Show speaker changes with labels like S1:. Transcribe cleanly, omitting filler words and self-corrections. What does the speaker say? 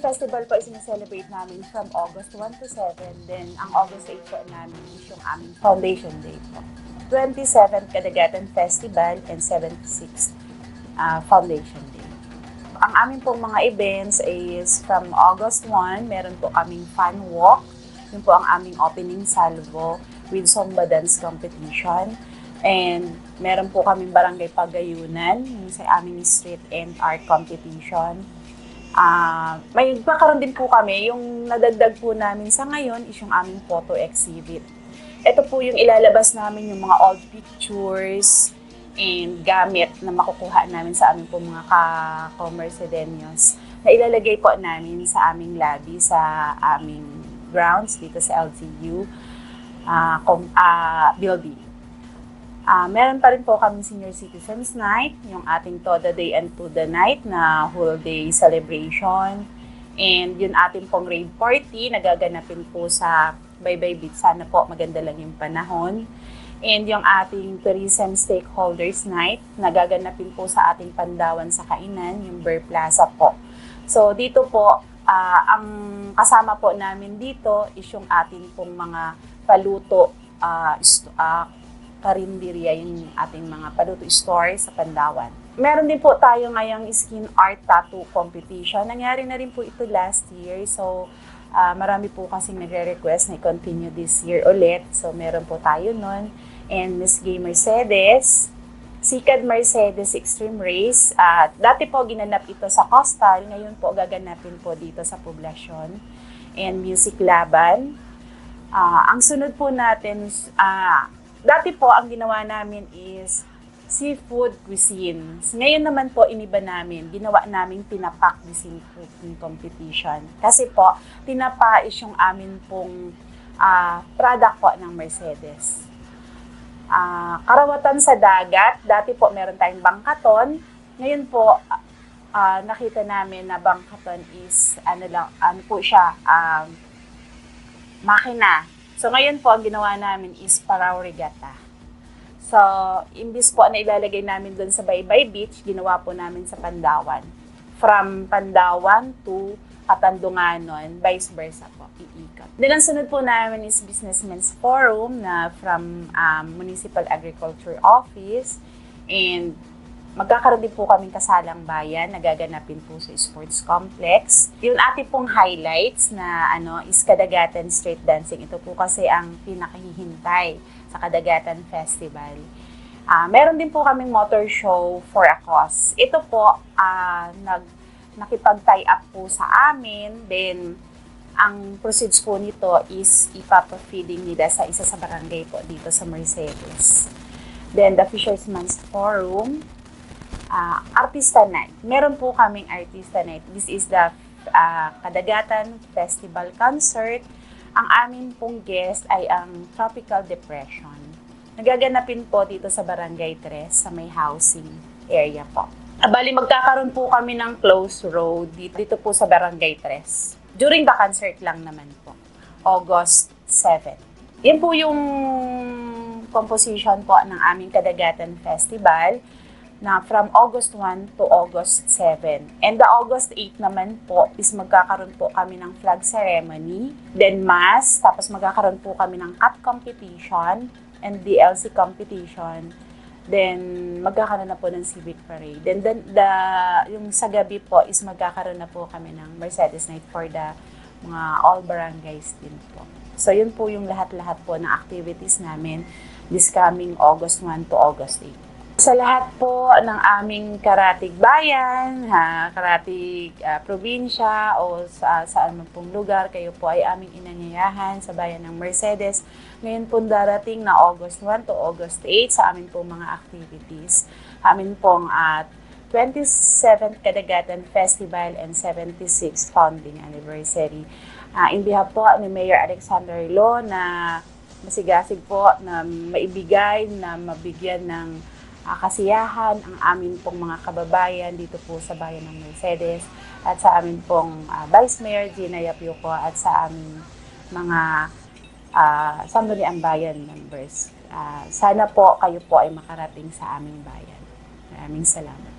S1: Festival po is celebrate namin from August 1 to 7. Then, ang August 8 po namin is yung aming Foundation Day po. 27th Kadagatan Festival and 76th Foundation Day. Ang aming pong mga events is from August 1, meron po kaming fun walk. Yun po ang aming opening salvo with Zumba dance competition. And meron po kaming barangay pagayunan, yung sa aming street and art competition. May magkakaroon din po kami, yung nadagdag po namin sa ngayon is yung aming photo exhibit. Ito po yung ilalabas namin yung mga old pictures and gamit na makukuha namin sa aming po mga ka-Mercedeños na ilalagay po namin sa aming lobby, sa aming grounds dito sa LGU building. Meron pa rin po kami Senior Citizens Night, yung ating Toda Day and Toda Night na whole day celebration. And yung ating pong rave party, nagaganapin po sa Baybay Beach. Sana po maganda lang yung panahon. And yung ating Tourism Stakeholders Night, nagaganapin po sa ating Pandawan sa Kainan, yung Bear Plaza po. So dito po, ang kasama po namin dito is yung ating pong mga paluto, karinderya, yung ating mga paluto store sa Pandawan. Meron din po tayo ngayong skin art tattoo competition. Nangyari na rin po ito last year. So, marami po kasing nagre-request na i-continue this year ulit. So, meron po tayo nun. And Miss Gay Mercedes, Sikad Mercedes Extreme Race. Dati po ginanap ito sa Coastal. Ngayon po gaganapin po dito sa Poblasyon. And Music Laban. Ang sunod po natin, dati po ang ginawa namin is seafood cuisine. Ngayon naman po, iniba namin. Ginawa namin tinapak cuisine cooking competition. Kasi po, tinapa is yung amin pong product po ng Mercedes. Karawatan sa dagat. Dati po, meron tayong bangkaton. Ngayon po, nakita namin na bangkaton is, ano po siya, makina. So, ngayon po, ang ginawa namin is Paraw Regatta. So, imbis po na ilalagay namin doon sa Baybay Beach, ginawa po namin sa Pandawan. From Pandawan to Katandunganon, vice versa po, iikot. Then, ang sunod po namin is Businessmen's Forum na from Municipal Agriculture Office. And magkakaroon din po kaming kasalang bayan, nagaganapin po sa sports complex. Yung ating pong highlights na is Kadagatan Street Dancing. Ito po kasi ang pinakahihintay sa Kadagatan Festival. Meron din po kaming motor show for a cause. Ito po, nakipag-tie up po sa amin. Then, ang proceeds po nito is ipapa-feeding nila sa isa sa barangay po dito sa Mercedes. Then, the Fisherman's Forum, Artista Night. Meron po kaming Artista Night. This is the Kadagatan Festival Concert. Ang amin pong guest ay ang Tropical Depression. Nagaganapin po dito sa Barangay 3 sa may housing area po. Bali, magkakaroon po kami ng close road dito po sa Barangay 3. During the concert lang naman po. August 7. Yan po yung composition po ng aming Kadagatan Festival na from August 1 to August 7. And the August 8 naman po is magkakaroon po kami ng flag ceremony, then mass, tapos magkakaroon po kami ng cut competition and DLC competition. Then magkakaroon na po ng civic parade. Then yung sa gabi po is magkakaroon na po kami ng Mercedes Night for the mga all barangays din po. So yun po yung lahat-lahat po ng activities namin this coming August 1 to August 8. Sa lahat po ng aming karatig bayan, karatig probinsya o saan man pong lugar, kayo po ay aming inanyayahan sa bayan ng Mercedes. Ngayon po darating na August 1 to August 8 sa amin pong mga activities. Amin pong 27th Kadagatan Festival and 76th Founding Anniversary. In behalf po ni Mayor Alexander Lo na masigasig po na maibigay, na mabigyan ng kasiyahan ang amin pong mga kababayan dito po sa bayan ng Mercedes at sa amin pong Vice Mayor Gina Yapyuko at sa aming mga Sangguniang Bayan members. Sana po kayo po ay makarating sa aming bayan. Maraming salamat.